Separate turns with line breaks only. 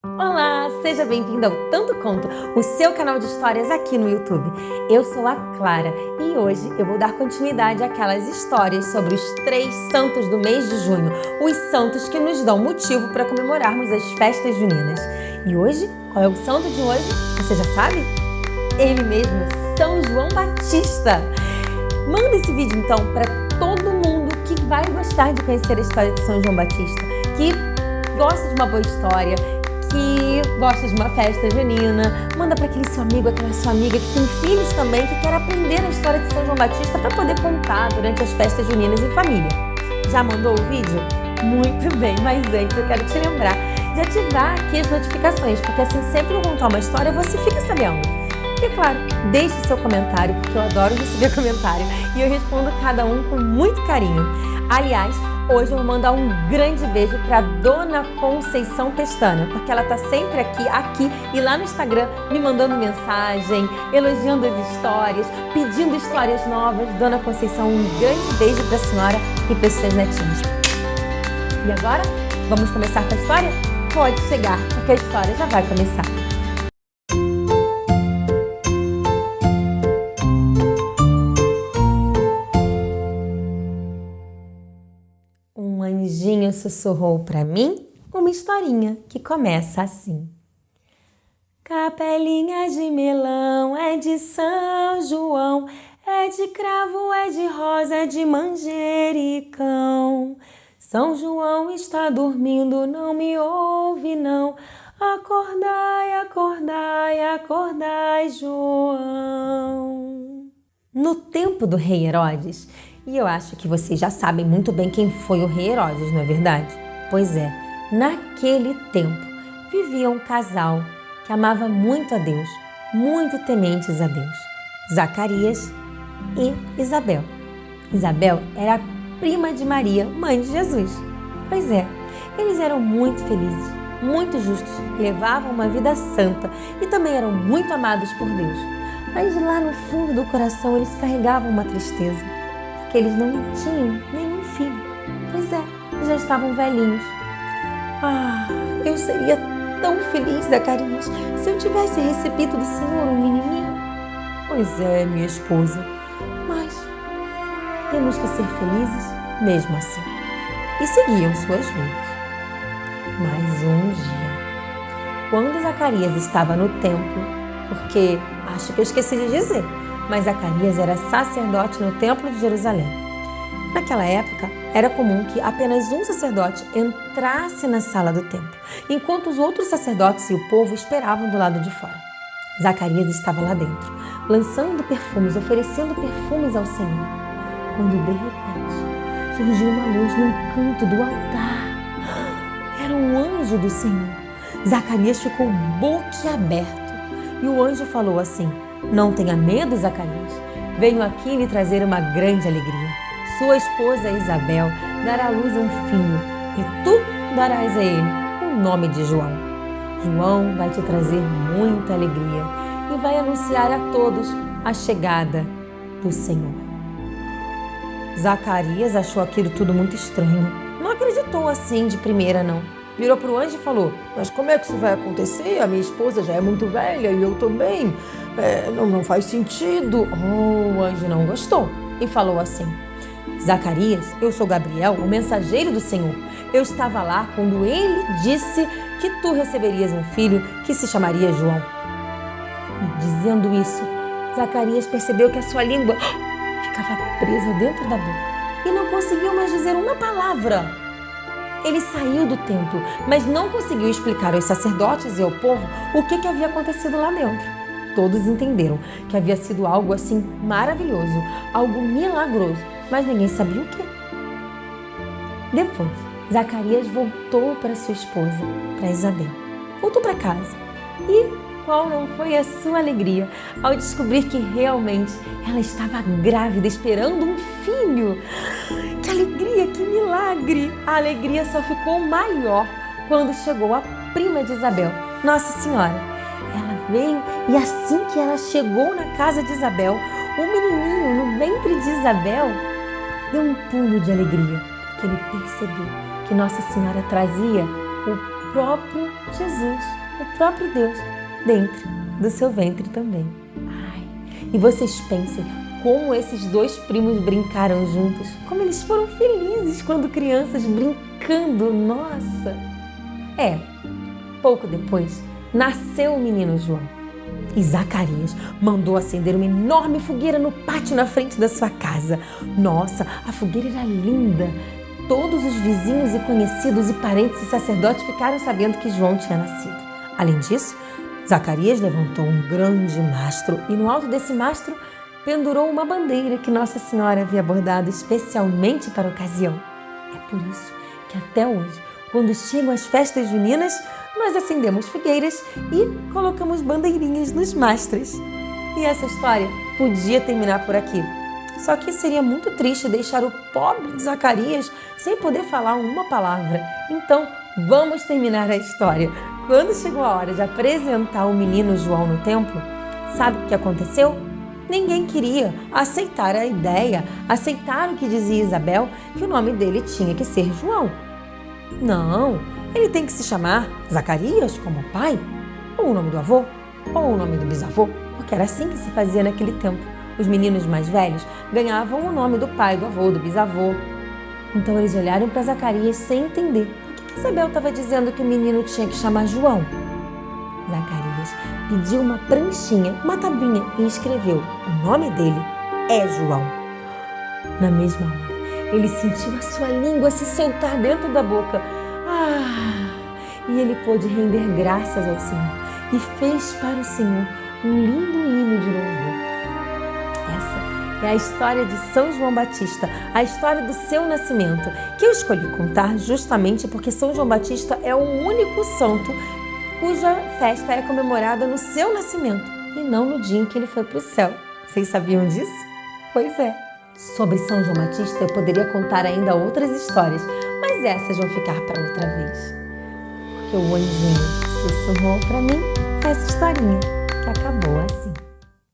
Olá, seja bem-vindo ao Tanto Conto, o seu canal de histórias aqui no YouTube. Eu sou a Clara e hoje eu vou dar continuidade àquelas histórias sobre os 3 santos do mês de junho, os santos que nos dão motivo para comemorarmos as festas juninas. E hoje, qual é o santo de hoje? Você já sabe? Ele mesmo, São João Batista. Manda esse vídeo então para todo mundo que vai gostar de conhecer a história de São João Batista, que gosta de uma boa história, que gosta de uma festa junina. Manda para aquele seu amigo, aquela sua amiga que tem filhos também, que quer aprender a história de São João Batista para poder contar durante as festas juninas em família. Já mandou o vídeo? Muito bem, mas antes eu quero te lembrar de ativar aqui as notificações, porque assim sempre que eu contar uma história você fica sabendo. E claro, deixe seu comentário, porque eu adoro receber comentário e eu respondo cada um com muito carinho. Aliás, hoje eu vou mandar um grande beijo para Dona Conceição Pestana, porque ela tá sempre aqui e lá no Instagram me mandando mensagem, elogiando as histórias, pedindo histórias novas. Dona Conceição, um grande beijo para a senhora e para os seus netinhos. E agora, vamos começar com a história? Pode chegar, porque a história já vai começar. Um anjinho sussurrou para mim uma historinha que começa assim. Capelinha de melão é de São João, é de cravo, é de rosa, é de manjericão. São João está dormindo, não me ouve não. Acordai, acordai, acordai, João. No tempo do rei Herodes, e eu acho que vocês já sabem muito bem quem foi o rei Herodes, não é verdade? Pois é, naquele tempo vivia um casal que amava muito a Deus, muito tementes a Deus, Zacarias e Isabel. Isabel era a prima de Maria, mãe de Jesus. Pois é, eles eram muito felizes, muito justos, levavam uma vida santa e também eram muito amados por Deus. Mas lá no fundo do coração eles carregavam uma tristeza, que eles não tinham nenhum filho. Pois é, já estavam velhinhos. Ah, eu seria tão feliz, Zacarias, se eu tivesse recebido do Senhor um menininho. Pois é, minha esposa, mas temos que ser felizes mesmo assim. E seguiam suas vidas. Mas um dia, quando Zacarias estava no templo, porque acho que eu esqueci de dizer, mas Zacarias era sacerdote no Templo de Jerusalém. Naquela época, era comum que apenas um sacerdote entrasse na sala do templo, enquanto os outros sacerdotes e o povo esperavam do lado de fora. Zacarias estava lá dentro, lançando perfumes, oferecendo perfumes ao Senhor, quando de repente surgiu uma luz num canto do altar. Era um anjo do Senhor. Zacarias ficou boquiaberto e o anjo falou assim: não tenha medo, Zacarias. Venho aqui lhe trazer uma grande alegria. Sua esposa Isabel dará à luz um filho e tu darás a ele o nome de João. João vai te trazer muita alegria e vai anunciar a todos a chegada do Senhor. Zacarias achou aquilo tudo muito estranho. Não acreditou assim de primeira, não. Virou para o anjo e falou: mas como é que isso vai acontecer? A minha esposa já é muito velha e eu também. Não faz sentido. Oh, o anjo não gostou e falou assim: Zacarias, eu sou Gabriel, o mensageiro do Senhor. Eu estava lá quando ele disse que tu receberias um filho que se chamaria João. E dizendo isso, Zacarias percebeu que a sua língua ficava presa dentro da boca e não conseguiu mais dizer uma palavra. Ele saiu do templo, mas não conseguiu explicar aos sacerdotes e ao povo o que havia acontecido lá dentro. Todos entenderam que havia sido algo assim maravilhoso, algo milagroso, mas ninguém sabia o que. Depois, Zacarias voltou para sua esposa, para Isabel. Voltou para casa. E qual não foi a sua alegria ao descobrir que realmente ela estava grávida, esperando um filho? Que alegria, que milagre! A alegria só ficou maior quando chegou a prima de Isabel, Nossa Senhora. Ela veio e assim que ela chegou na casa de Isabel, o menininho no ventre de Isabel deu um pulo de alegria, porque ele percebeu que Nossa Senhora trazia o próprio Jesus, o próprio Deus, dentro do seu ventre também. Ai, e vocês pensem como esses dois primos brincaram juntos, como eles foram felizes quando crianças brincando, nossa! Pouco depois, nasceu o menino João. E Zacarias mandou acender uma enorme fogueira no pátio na frente da sua casa. Nossa, a fogueira era linda! Todos os vizinhos e conhecidos e parentes e sacerdotes ficaram sabendo que João tinha nascido. Além disso, Zacarias levantou um grande mastro e no alto desse mastro pendurou uma bandeira que Nossa Senhora havia bordado especialmente para a ocasião. É por isso que até hoje, quando chegam as festas juninas, nós acendemos fogueiras e colocamos bandeirinhas nos mastros. E essa história podia terminar por aqui. Só que seria muito triste deixar o pobre de Zacarias sem poder falar uma palavra. Então, vamos terminar a história. Quando chegou a hora de apresentar o menino João no templo, sabe o que aconteceu? Ninguém queria aceitar a ideia, aceitar o que dizia Isabel, que o nome dele tinha que ser João. Não, ele tem que se chamar Zacarias, como o pai, ou o nome do avô, ou o nome do bisavô, porque era assim que se fazia naquele tempo. Os meninos mais velhos ganhavam o nome do pai, do avô, do bisavô. Então eles olharam para Zacarias sem entender por que Isabel estava dizendo que o menino tinha que chamar João. Zacarias pediu uma pranchinha, uma tabuinha e escreveu: o nome dele é João. Na mesma hora, ele sentiu a sua língua se soltar dentro da boca. E ele pôde render graças ao Senhor e fez para o Senhor um lindo hino de louvor. Essa é a história de São João Batista, a história do seu nascimento, que eu escolhi contar justamente porque São João Batista é o único santo cuja festa é comemorada no seu nascimento e não no dia em que ele foi para o céu. Vocês sabiam disso? Pois é. Sobre São João Batista eu poderia contar ainda outras histórias, mas essas vão ficar para outra vez. Porque o anjinho sussurrou para mim essa historinha que acabou assim.